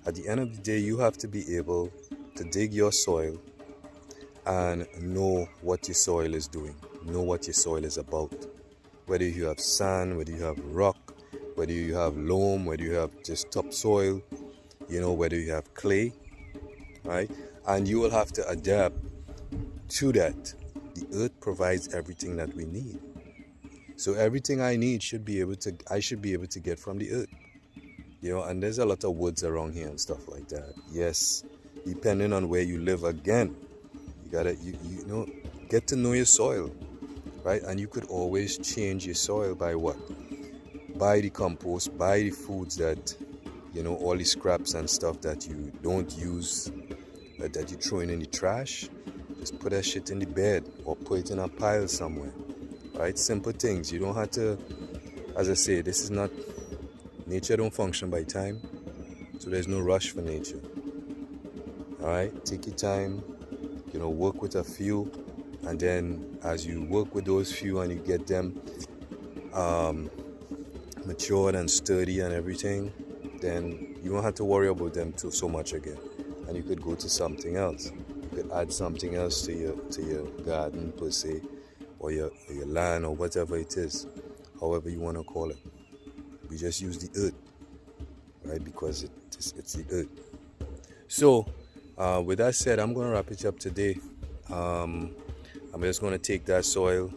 At the end of the day, you have to be able to dig your soil and know what your soil is doing, know what your soil is about. Whether you have sand, whether you have rock, whether you have loam, whether you have just topsoil, whether you have clay, right? And you will have to adapt to that. The earth provides everything that we need. So everything I need I should be able to get from the earth. And there's a lot of woods around here and stuff like that. Yes, depending on where you live, again, you gotta get to know your soil, right? And you could always change your soil by what? Buy the compost, buy the foods that, all the scraps and stuff that you don't use, that you're throwing in the trash. Just put that shit in the bed or put it in a pile somewhere, right? Simple things. You don't have to, as I say, this is not, nature don't function by time, so there's no rush for nature. All right, take your time, work with a few, and then as you work with those few and you get them matured and sturdy and everything, then you don't have to worry about them so much again, and you could go to something else. You could add something else to your garden per se, or your land, or whatever it is, however you want to call it. We just use the earth, right? Because it's the earth. So with that said, I'm going to wrap it up today. I'm just going to take that soil,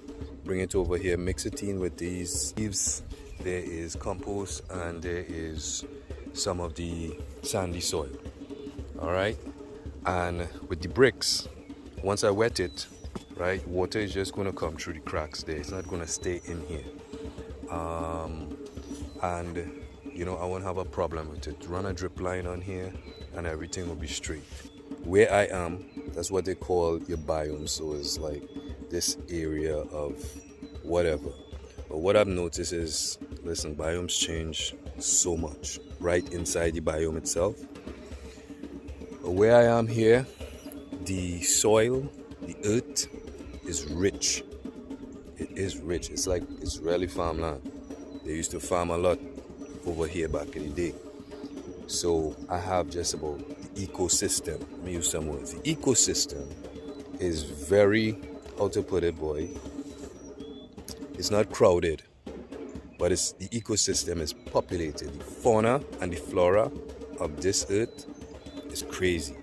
bring it over here, mix it in with these leaves. There is compost and there is some of the sandy soil. All right, and with the bricks, once I wet it, right, water is just going to come through the cracks there. It's not going to stay in here. And I won't have a problem with it. Run a drip line on here and everything will be straight. Where I am, that's what they call your biome. So it's like this area of whatever. But what I've noticed is, listen, biomes change so much right inside the biome itself. But where I am here, the soil, the earth is rich. It is rich. It's like Israeli farmland. They used to farm a lot over here back in the day. So I have just about the ecosystem. Let me use some words. The ecosystem is very, how to put it, boy, it's not crowded, but the ecosystem is populated. The fauna and the flora of this earth is crazy.